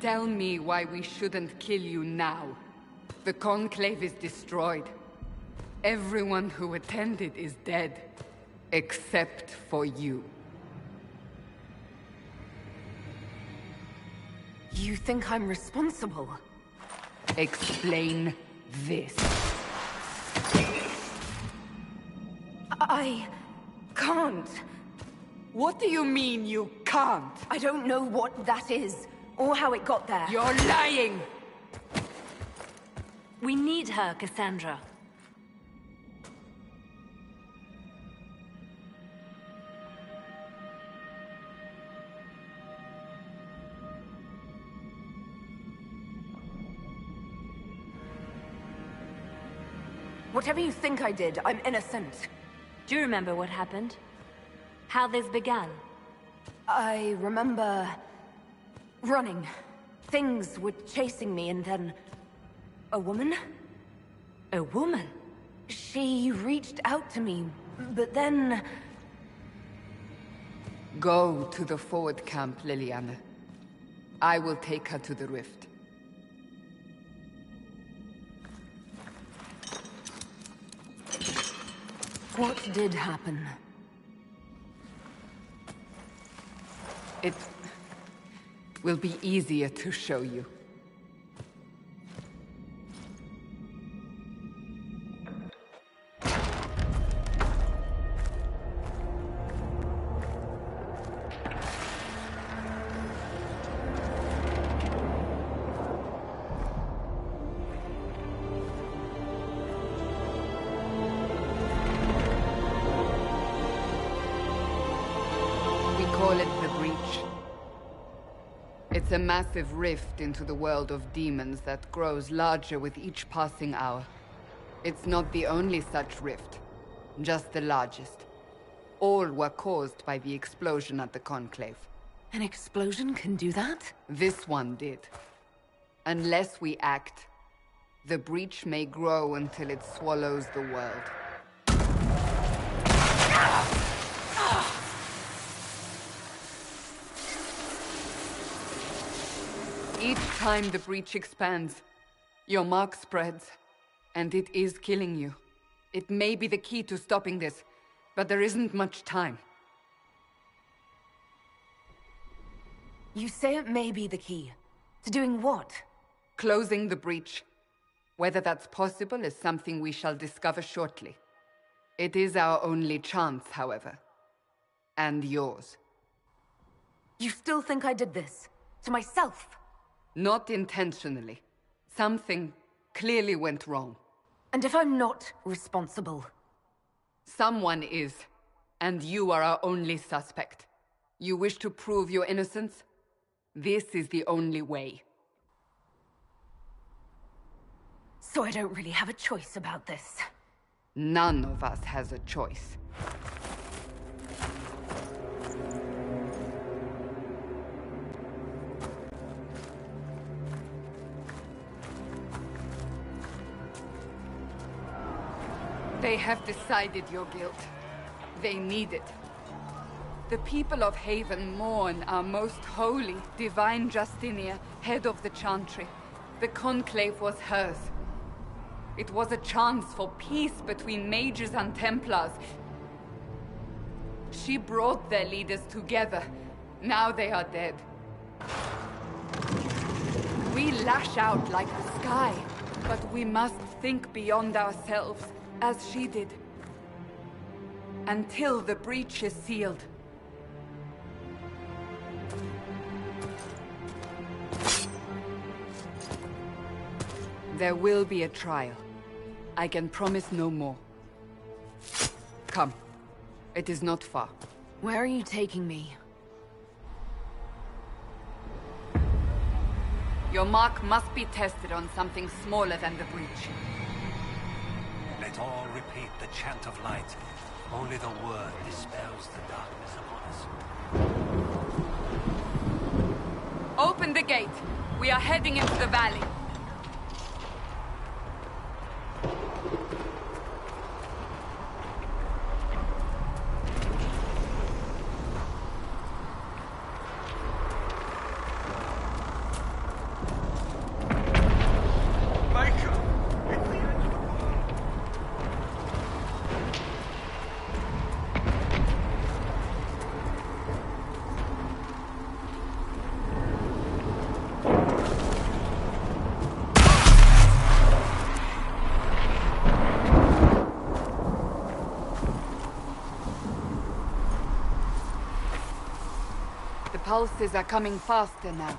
Tell me why we shouldn't kill you now. The Conclave is destroyed. Everyone who attended is dead. Except for you. You think I'm responsible? Explain this. I can't. What do you mean you can't? I don't know what that is, or how it got there. You're lying! We need her, Cassandra. Whatever you think I did, I'm innocent. Do you remember what happened? How this began? I remember... running. Things were chasing me, and then... a woman? A woman? She reached out to me, but then... Go to the forward camp, Leliana. I will take her to the rift. What did happen? It will be easier to show you. Call it the Breach. It's a massive rift into the world of demons that grows larger with each passing hour. It's not the only such rift, just the largest. All were caused by the explosion at the Conclave. An explosion can do that? This one did. Unless we act, the Breach may grow until it swallows the world. Each time the Breach expands, your mark spreads, and it is killing you. It may be the key to stopping this, but there isn't much time. You say it may be the key. To doing what? Closing the Breach. Whether that's possible is something we shall discover shortly. It is our only chance, however. And yours. You still think I did this? To myself? Not intentionally. Something clearly went wrong. And if I'm not responsible? Someone is, and you are our only suspect. You wish to prove your innocence? This is the only way. So I don't really have a choice about this. None of us has a choice. They have decided your guilt. They need it. The people of Haven mourn our most holy, divine Justinia, head of the Chantry. The Conclave was hers. It was a chance for peace between mages and Templars. She brought their leaders together. Now they are dead. We lash out like the sky, but we must think beyond ourselves, as she did. Until the Breach is sealed. There will be a trial. I can promise no more. Come. It is not far. Where are you taking me? Your mark must be tested on something smaller than the Breach. Let all repeat the chant of light. Only the word dispels the darkness upon us. Open the gate. We are heading into the valley. pulses are coming faster now.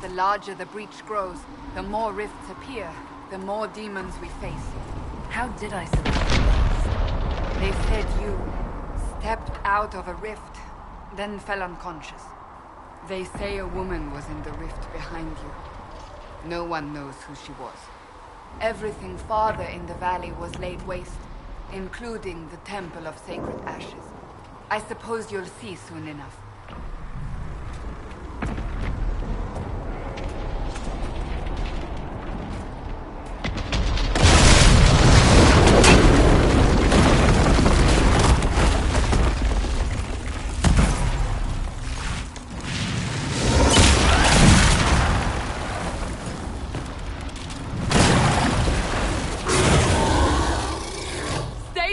The larger the breach grows, the more rifts appear, the more demons we face. How did I survive? They said you stepped out of a rift, then fell unconscious. They say a woman was in the rift behind you. No one knows who she was. Everything farther in the valley was laid waste, including the Temple of Sacred Ashes. I suppose you'll see soon enough.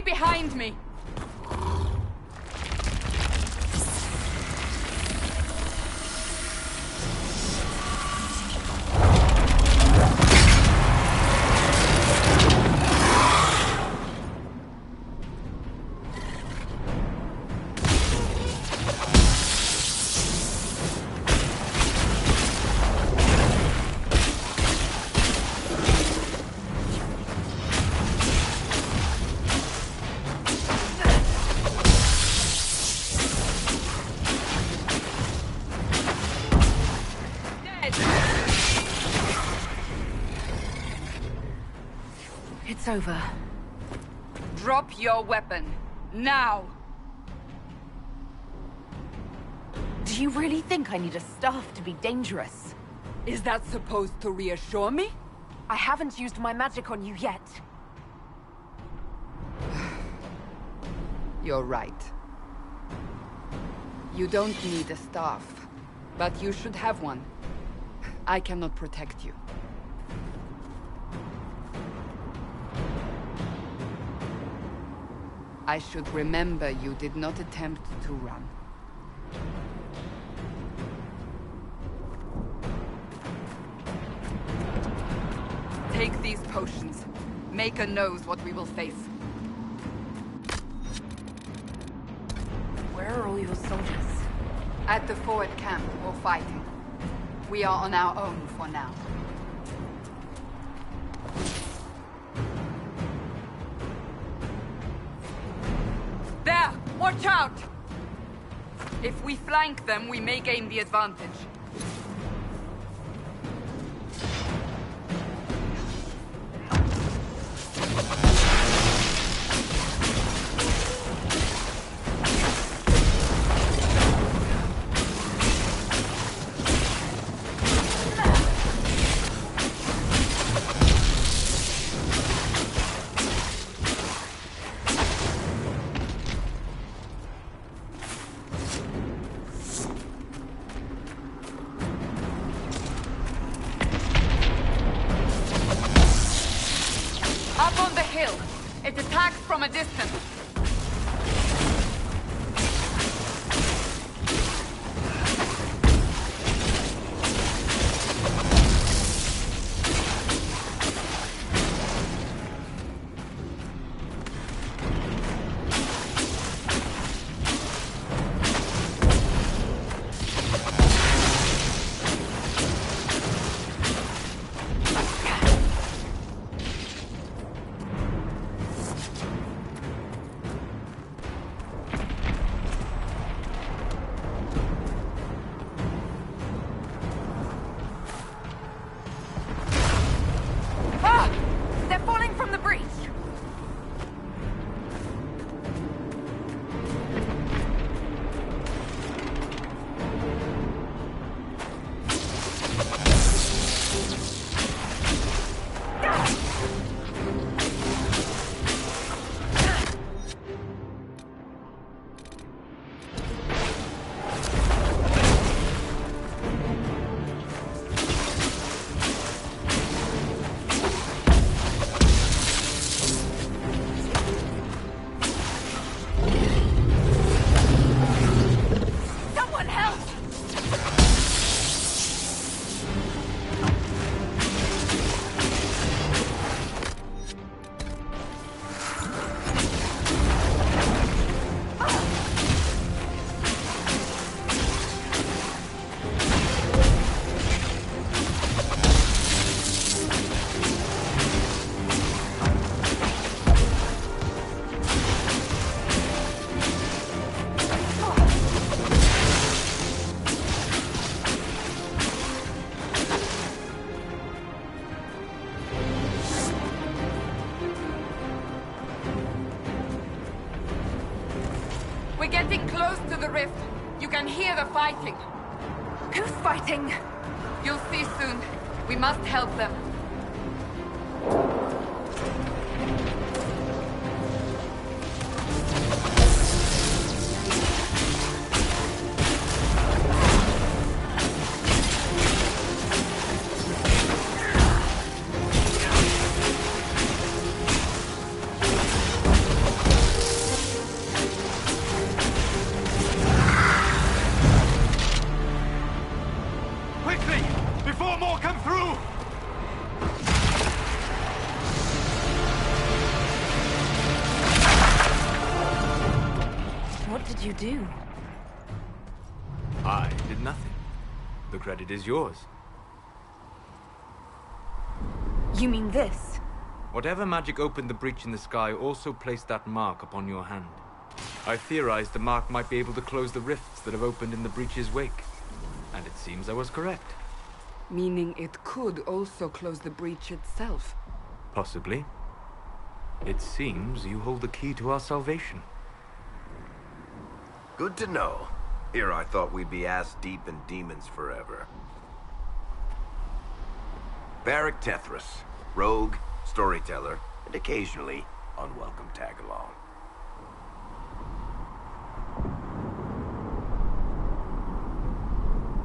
Behind me! It's over. Drop your weapon. Now! Do you really think I need a staff to be dangerous? Is that supposed to reassure me? I haven't used my magic on you yet. You're right. You don't need a staff, but you should have one. I cannot protect you. I should remember you did not attempt to run. Take these potions. Maker knows what we will face. Where are all your soldiers? At the forward camp, or fighting. We are on our own for now. There! Watch out! If we flank them, we may gain the advantage. Up on the hill. It attacks from a distance. getting close to the rift. You can hear the fighting. Who's fighting? You'll see soon. We must help them. You do? I did nothing. The credit is yours. You mean this? Whatever magic opened the breach in the sky also placed that mark upon your hand. I theorized the mark might be able to close the rifts that have opened in the breach's wake. And it seems I was correct. Meaning it could also close the breach itself. Possibly. It seems you hold the key to our salvation. Good to know. Here I thought we'd be ass-deep in demons forever. Varric Tethras, rogue, storyteller, and occasionally unwelcome tag-along.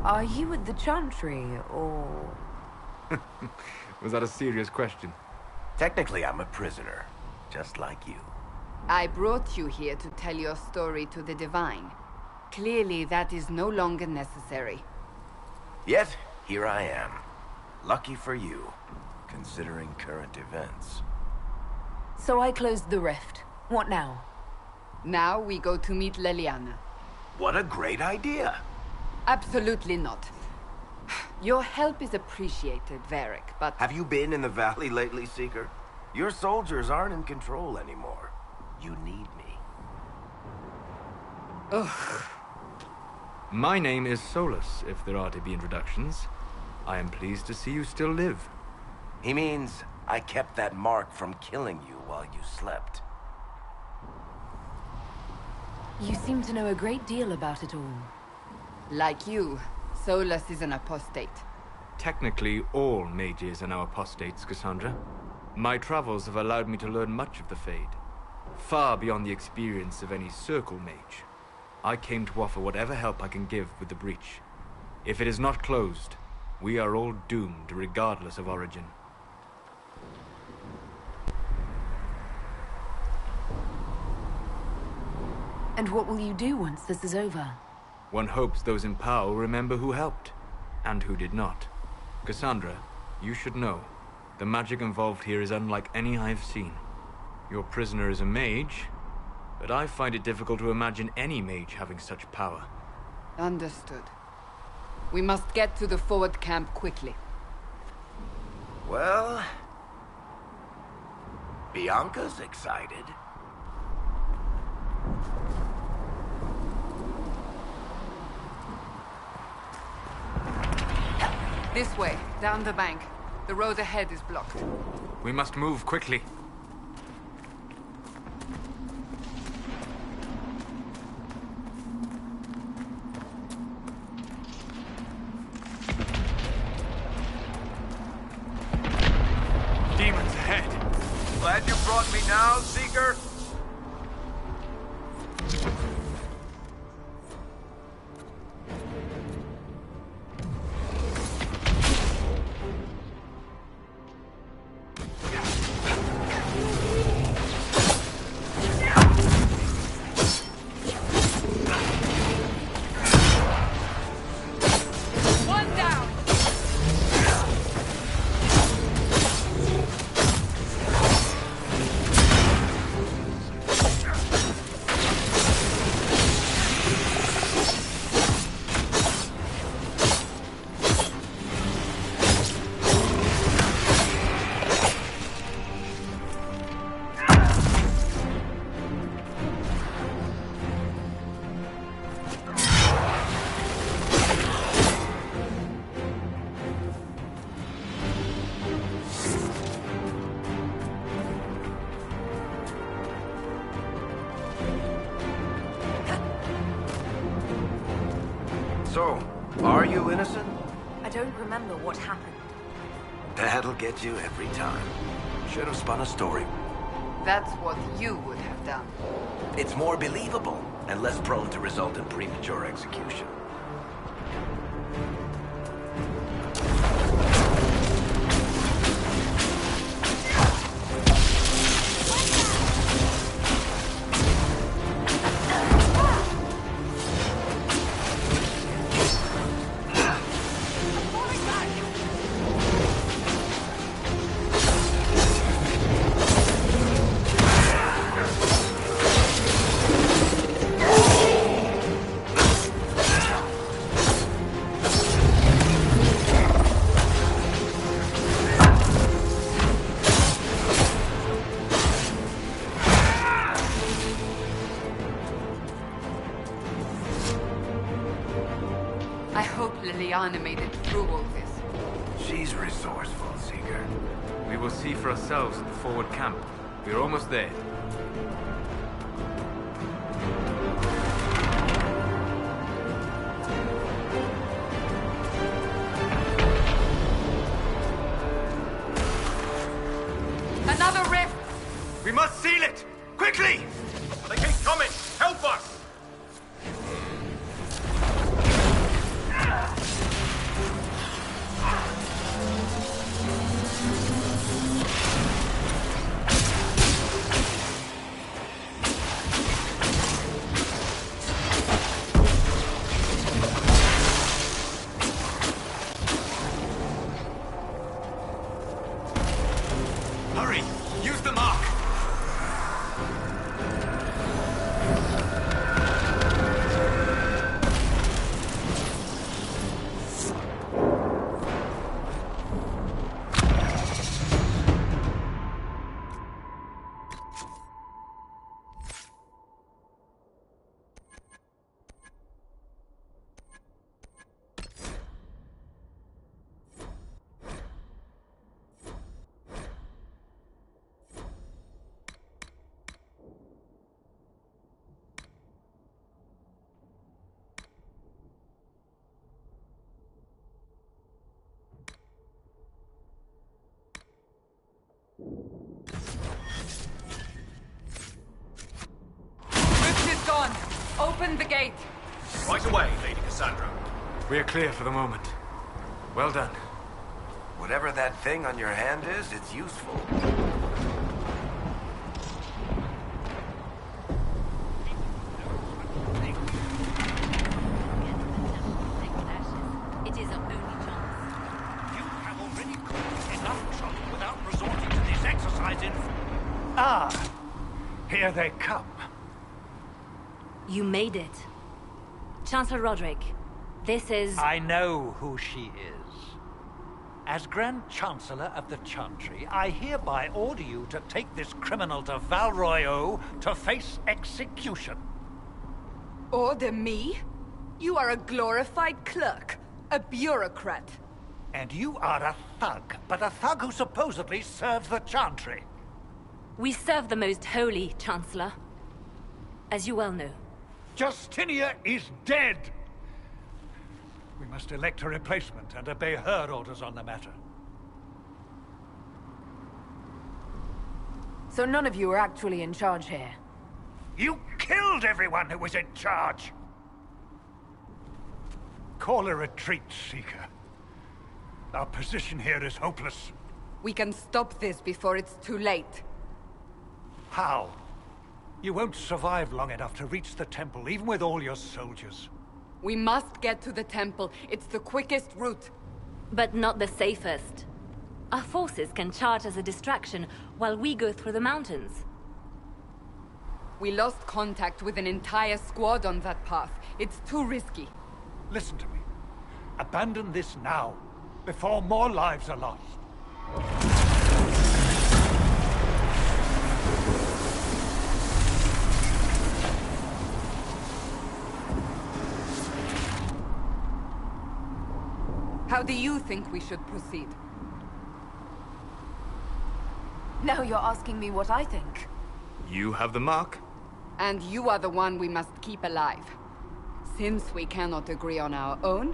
Are you with the Chantry, or...? Was that a serious question? Technically, I'm a prisoner, just like you. I brought you here to tell your story to the Divine. Clearly, that is no longer necessary. Yet, here I am. Lucky for you, considering current events. So I closed the rift. What now? Now we go to meet Leliana. What a great idea! Absolutely not. Your help is appreciated, Varric, but... Have you been in the valley lately, Seeker? Your soldiers aren't in control anymore. You need me. Ugh. My name is Solas, if there are to be introductions. I am pleased to see you still live. He means I kept that mark from killing you while you slept. You seem to know a great deal about it all. Like you, Solas is an apostate. Technically, all mages are now apostates, Cassandra. My travels have allowed me to learn much of the Fade. Far beyond the experience of any Circle mage. I came to offer whatever help I can give with the breach. If it is not closed, we are all doomed regardless of origin. And what will you do once this is over? One hopes those in power will remember who helped, and who did not. Cassandra, you should know, the magic involved here is unlike any I've seen. Your prisoner is a mage, but I find it difficult to imagine any mage having such power. Understood. We must get to the forward camp quickly. Well... Bianca's excited. This way, down the bank. The road ahead is blocked. We must move quickly. Demons ahead. Glad you brought me now, Seeker? So, are you innocent? I don't remember what happened. That'll get you every time. Should have spun a story. That's what you would have done. It's more believable and less prone to result in premature execution. I hope Liliana made it through all this. She's resourceful, Seeker. We will see for ourselves at the forward camp. We're almost there. Another rift! We must seal it! Quickly! They keep coming! Help us! Hurry! Use the mark! Rift is gone! Open the gate! Right away, Lady Cassandra. We are clear for the moment. Well done. Whatever that thing on your hand is, it's useful. It is our only chance. You have already caused enough trouble without resorting to this exercise in... Ah, here they come. You made it. Chancellor Roderick, this is... I know who she is. As Grand Chancellor of the Chantry, I hereby order you to take this criminal to Val Royeaux to face execution. Order me? You are a glorified clerk, a bureaucrat. And you are a thug, but a thug who supposedly serves the Chantry. We serve the most holy, Chancellor. As you well know. Justinia is dead! We must elect a replacement and obey her orders on the matter. So none of you are actually in charge here? You killed everyone who was in charge! Call a retreat, Seeker. Our position here is hopeless. We can stop this before it's too late. How? You won't survive long enough to reach the temple, even with all your soldiers. We must get to the temple. It's the quickest route. But not the safest. Our forces can charge as a distraction while we go through the mountains. We lost contact with an entire squad on that path. It's too risky. Listen to me. Abandon this now, before more lives are lost. How do you think we should proceed? Now you're asking me what I think. You have the mark. And you are the one we must keep alive. Since we cannot agree on our own,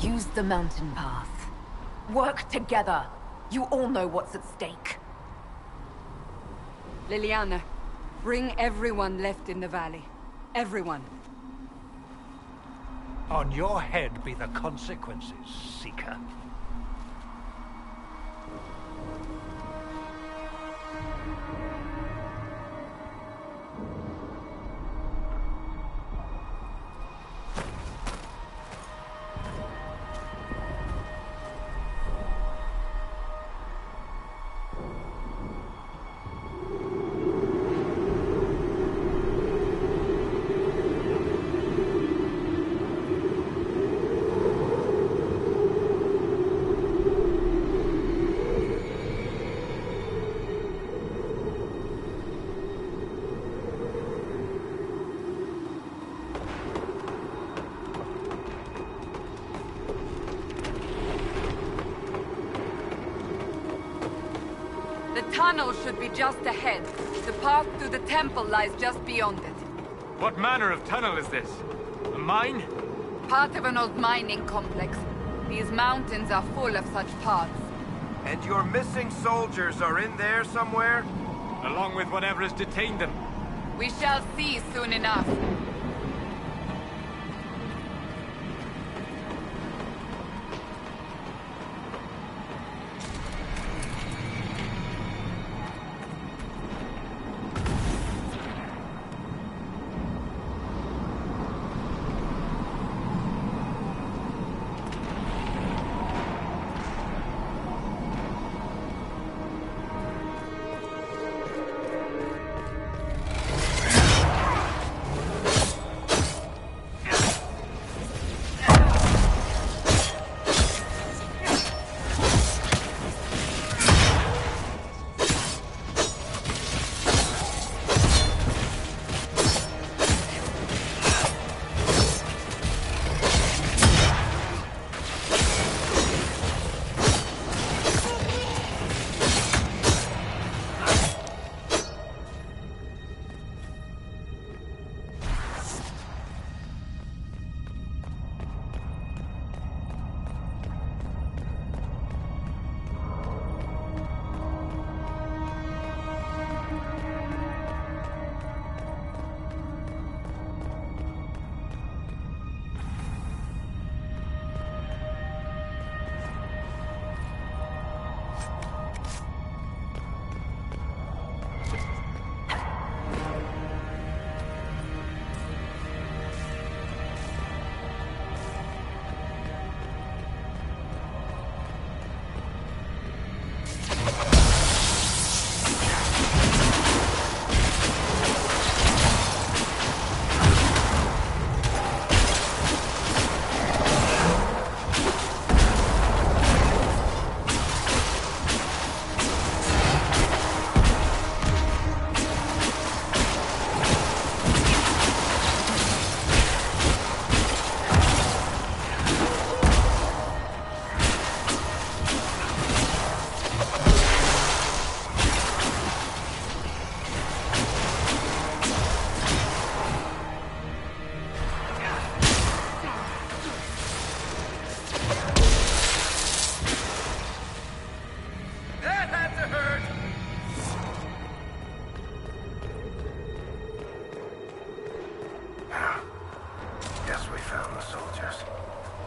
use the mountain path. Work together. You all know what's at stake. Leliana, bring everyone left in the valley. Everyone. On your head be the consequences, Seeker. The tunnel should be just ahead. The path to the temple lies just beyond it. What manner of tunnel is this? A mine? Part of an old mining complex. These mountains are full of such paths. And your missing soldiers are in there somewhere? Along with whatever has detained them. We shall see soon enough.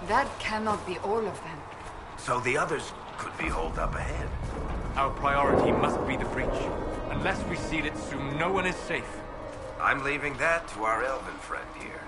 That cannot be all of them. So the others could be holed up ahead. Our priority must be the breach. Unless we seal it soon, no one is safe. I'm leaving that to our elven friend here.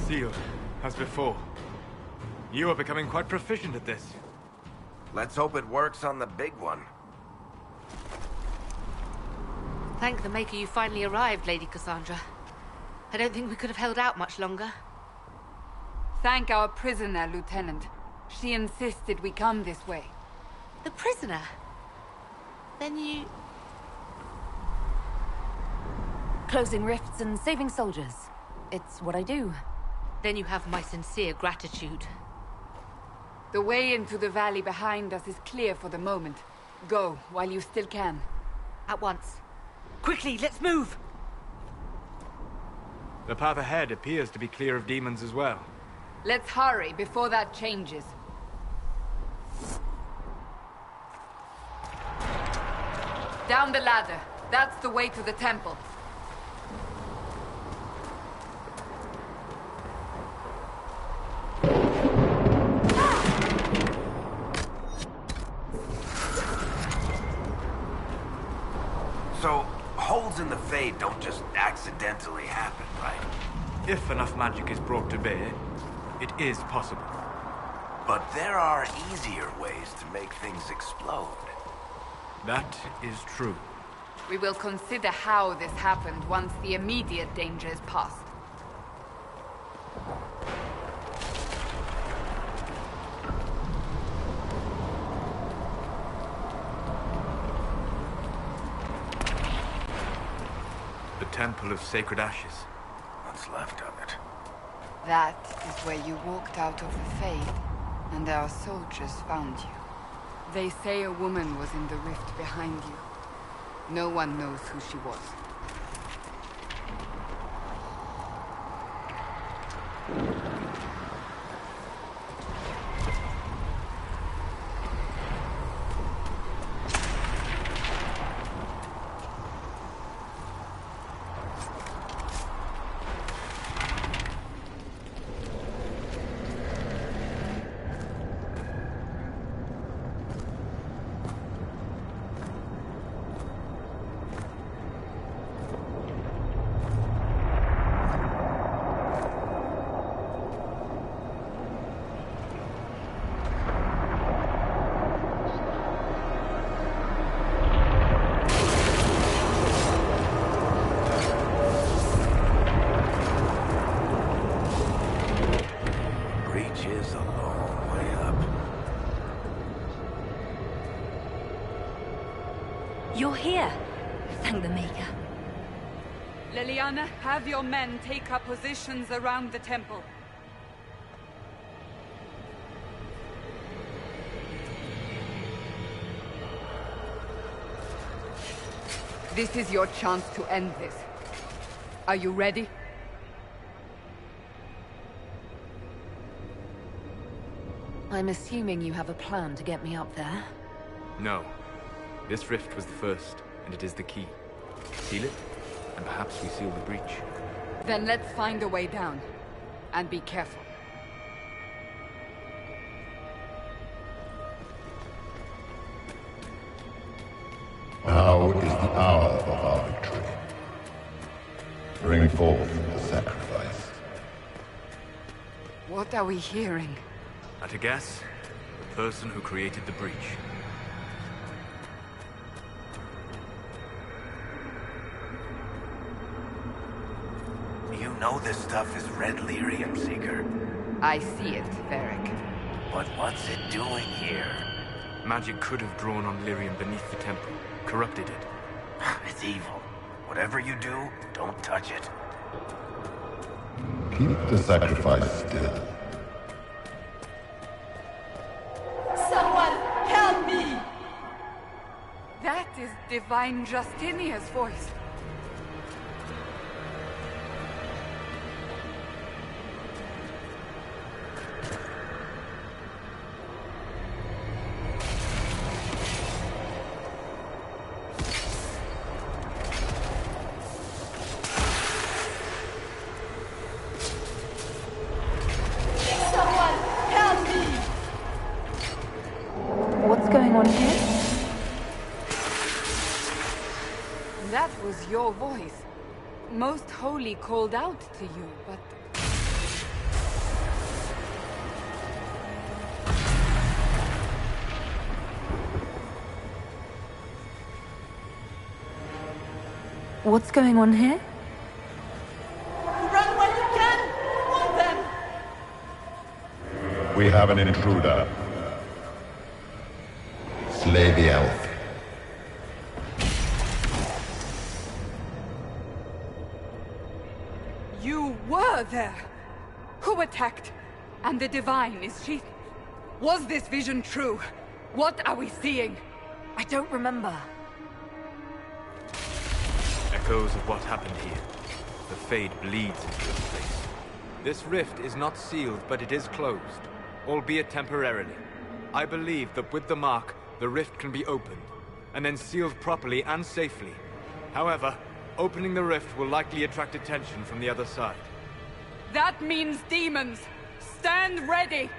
sealed, as before. You are becoming quite proficient at this. Let's hope it works on the big one. Thank the Maker you finally arrived, Lady Cassandra. I don't think we could have held out much longer. Thank our prisoner, Lieutenant. She insisted we come this way. The prisoner? Then you... Closing rifts and saving soldiers. It's what I do. Then you have my sincere gratitude. The way into the valley behind us is clear for the moment. Go, while you still can. At once. Quickly, let's move! The path ahead appears to be clear of demons as well. Let's hurry before that changes. Down the ladder. That's the way to the temple. So, holes in the Fade don't just accidentally happen, right? If enough magic is brought to bear, it is possible. But there are easier ways to make things explode. That is true. We will consider how this happened once the immediate danger is past. The Temple of Sacred Ashes. What's left of it? That is where you walked out of the Fade, and our soldiers found you. They say a woman was in the rift behind you. No one knows who she was. You're here. Thank the Maker. Leliana, have your men take up positions around the temple. This is your chance to end this. Are you ready? I'm assuming you have a plan to get me up there. No. This rift was the first, and it is the key. Seal it, and perhaps we seal the breach. Then let's find a way down. And be careful. Now is the hour of our victory. Bring forth the sacrifice. What are we hearing? At a guess, the person who created the breach. You know this stuff is red lyrium, Seeker. I see it, Varric. But what's it doing here? Magic could have drawn on lyrium beneath the temple, corrupted it. It's evil. Whatever you do, don't touch it. Keep the sacrifice still. Someone help me! That is Divine Justinia's voice. What's going on here? That was your voice. Most Holy called out to you, but... What's going on here? Run while you can! Want them! We have an intruder. Slay the elf. You were there! Who attacked? And the Divine, is she... Was this vision true? What are we seeing? I don't remember. Echoes of what happened here. The Fade bleeds into this place. This rift is not sealed, but it is closed, albeit temporarily. I believe that with the mark, the rift can be opened, and then sealed properly and safely. However, opening the rift will likely attract attention from the other side. That means demons! Stand ready!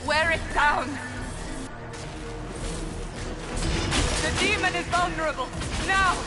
Wear it down! The demon is vulnerable! Now!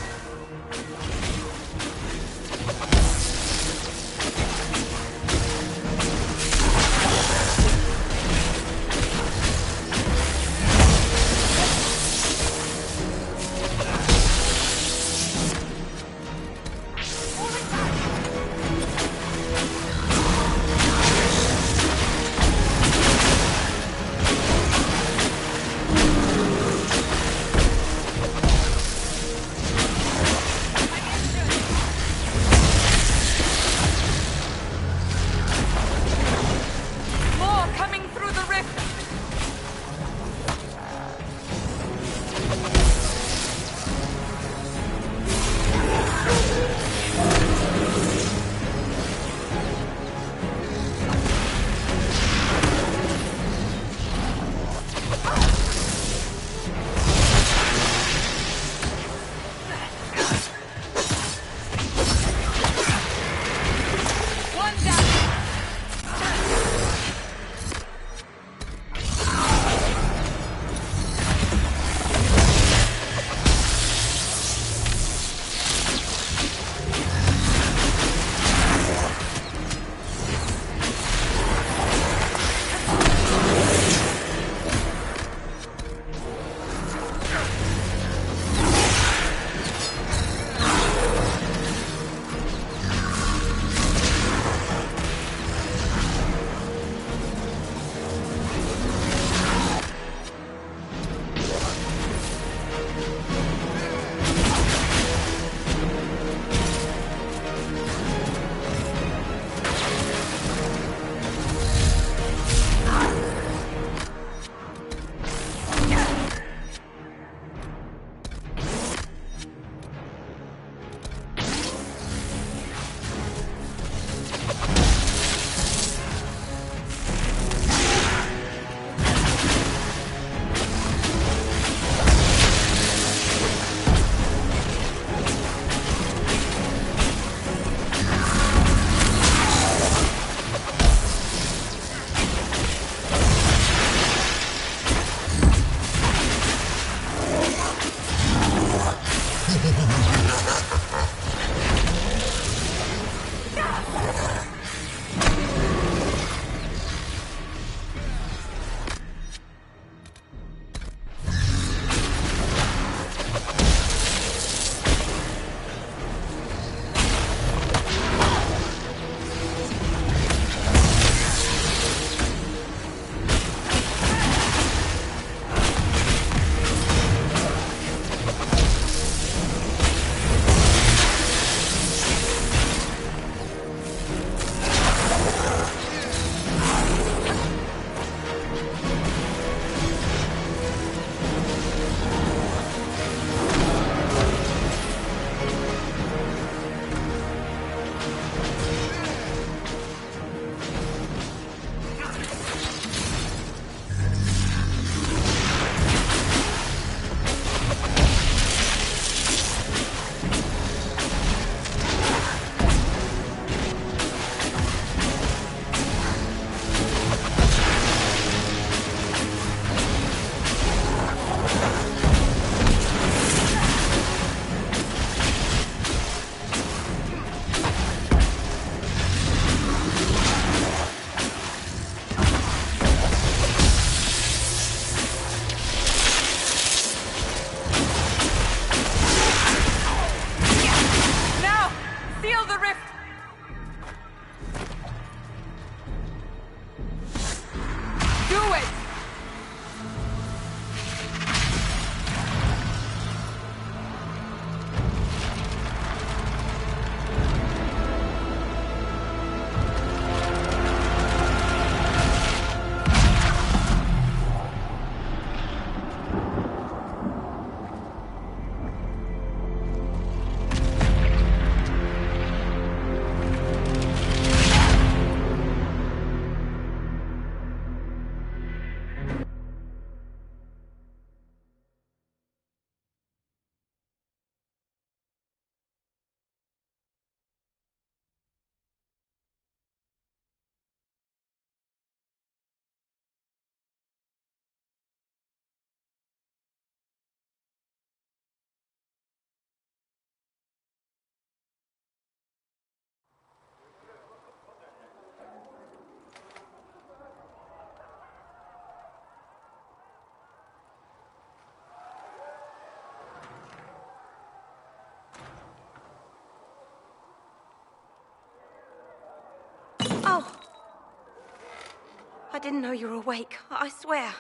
didn't know you were awake. I swear.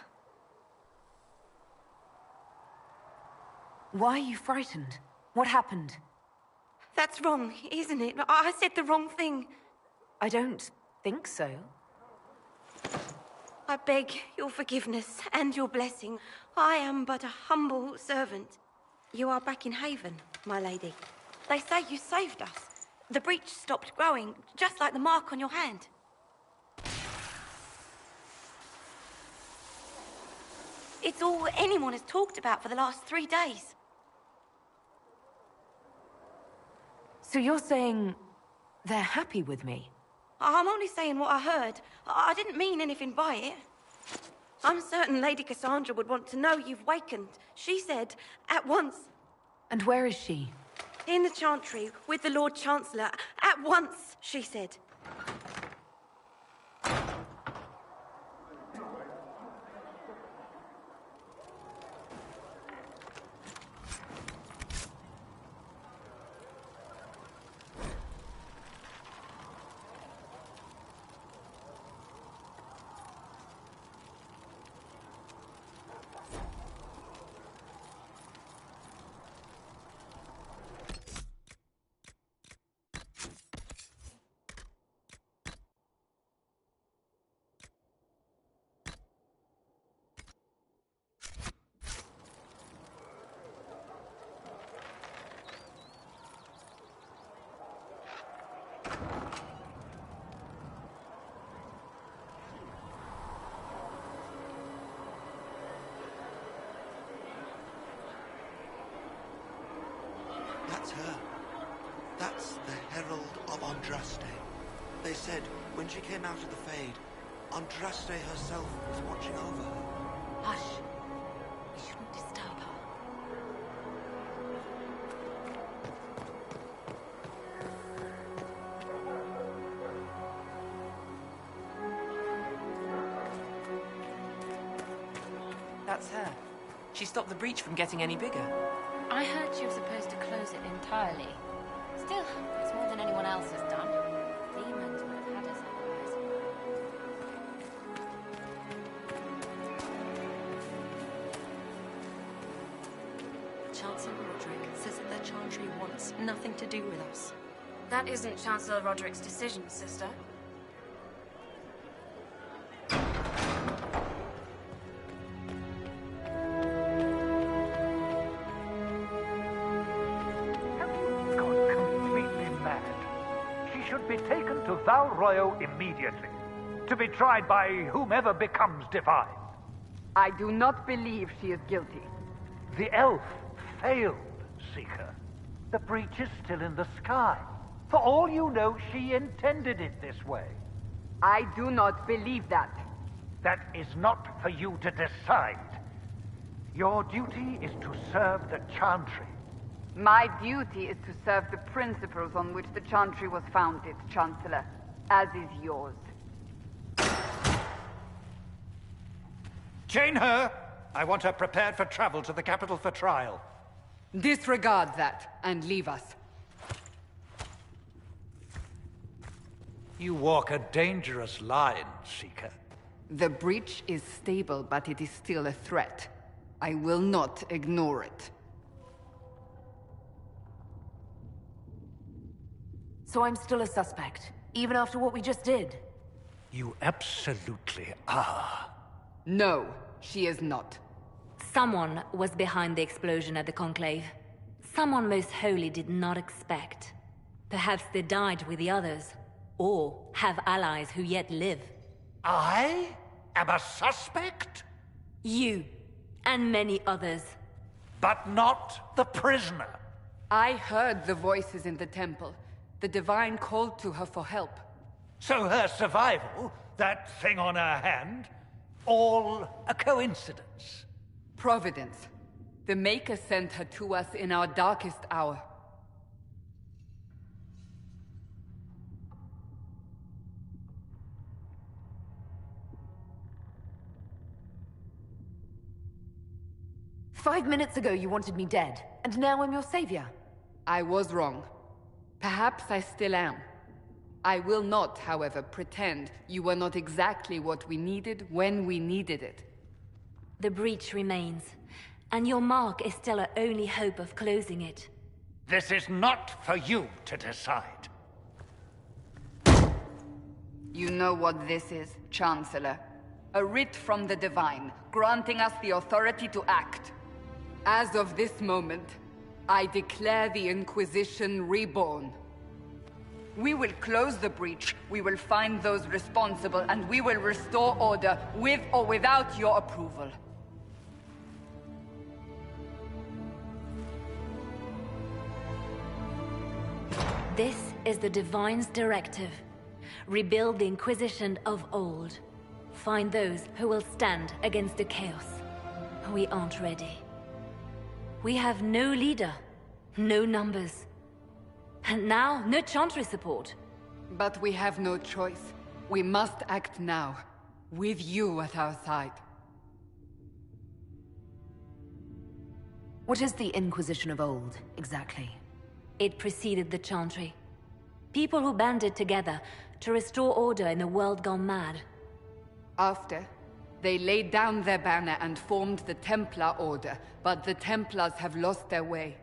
Why are you frightened? What happened? That's wrong, isn't it? I said the wrong thing. I don't think so. I beg your forgiveness and your blessing. I am but a humble servant. You are back in Haven, my lady. They say you saved us. The breach stopped growing, just like the mark on your hand. It's all anyone has talked about for the last 3 days. So you're saying they're happy with me? I'm only saying what I heard. I didn't mean anything by it. I'm certain Lady Cassandra would want to know you've wakened. She said, at once. And where is she? In the Chantry, with the Lord Chancellor. At once, she said. That's her. That's the Herald of Andraste. They said when she came out of the Fade, Andraste herself was watching over her. Hush. We shouldn't disturb her. That's her. She stopped the breach from getting any bigger. I heard she was supposed to close it entirely. Still, it's more than anyone else has done. Demons would have had us otherwise. Chancellor Roderick says that the Chantry wants nothing to do with us. That isn't Chancellor Roderick's decision, sister. Be taken to Val Royeaux immediately, to be tried by whomever becomes divine. I do not believe she is guilty. The elf failed, Seeker. The breach is still in the sky. For all you know, she intended it this way. I do not believe that. That is not for you to decide. Your duty is to serve the Chantry. My duty is to serve the principles on which the Chantry was founded, Chancellor, as is yours. Chain her! I want her prepared for travel to the capital for trial. Disregard that, and leave us. You walk a dangerous line, Seeker. The breach is stable, but it is still a threat. I will not ignore it. So I'm still a suspect, even after what we just did? You absolutely are. No, she is not. Someone was behind the explosion at the Conclave. Someone Most Holy did not expect. Perhaps they died with the others, or have allies who yet live. I am a suspect? You, and many others. But not the prisoner. I heard the voices in the temple. The Divine called to her for help. So her survival, that thing on her hand, all a coincidence? Providence. The Maker sent her to us in our darkest hour. "5 minutes ago you wanted me dead, and now I'm your savior." I was wrong. Perhaps I still am. I will not, however, pretend you were not exactly what we needed when we needed it. The breach remains, and your mark is still our only hope of closing it. This is not for you to decide. You know what this is, Chancellor. A writ from the Divine, granting us the authority to act. As of this moment, I declare the Inquisition reborn. We will close the breach, we will find those responsible, and we will restore order, with or without your approval. This is the Divine's directive. Rebuild the Inquisition of old. Find those who will stand against the chaos. We aren't ready. We have no leader, no numbers. And now, no Chantry support. But we have no choice. We must act now, with you at our side. What is the Inquisition of old, exactly? It preceded the Chantry. People who banded together to restore order in a world gone mad. After, they laid down their banner and formed the Templar Order, but the Templars have lost their way.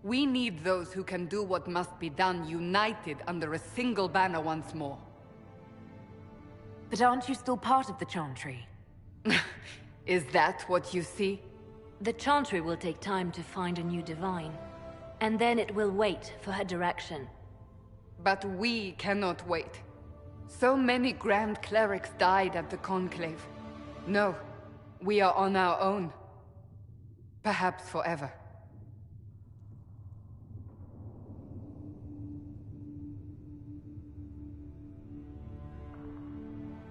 We need those who can do what must be done, united under a single banner once more. But aren't you still part of the Chantry? Is that what you see? The Chantry will take time to find a new Divine. And then it will wait for her direction. But we cannot wait. So many Grand Clerics died at the Conclave. No, we are on our own. Perhaps forever.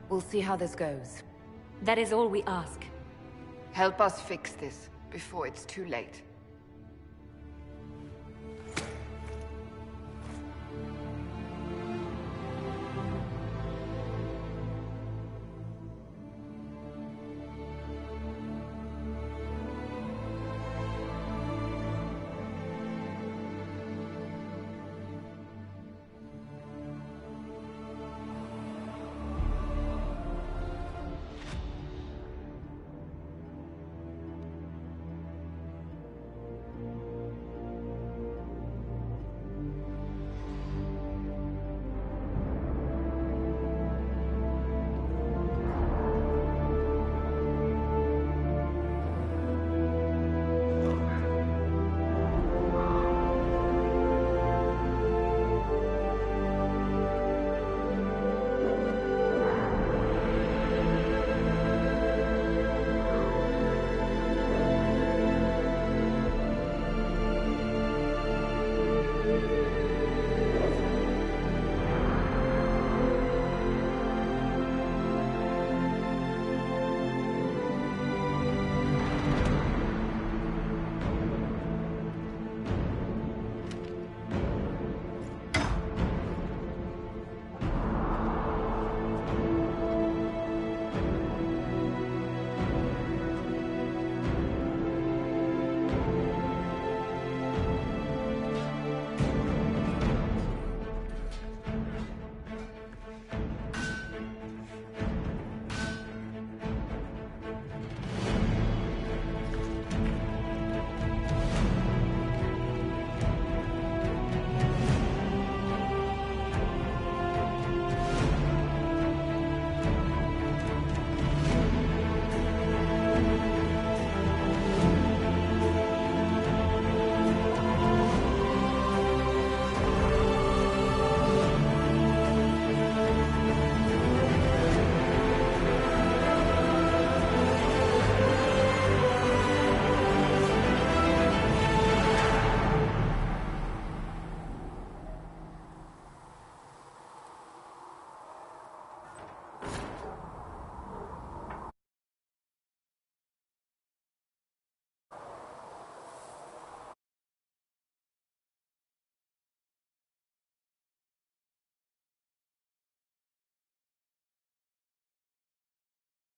We'll see how this goes. That is all we ask. Help us fix this before it's too late.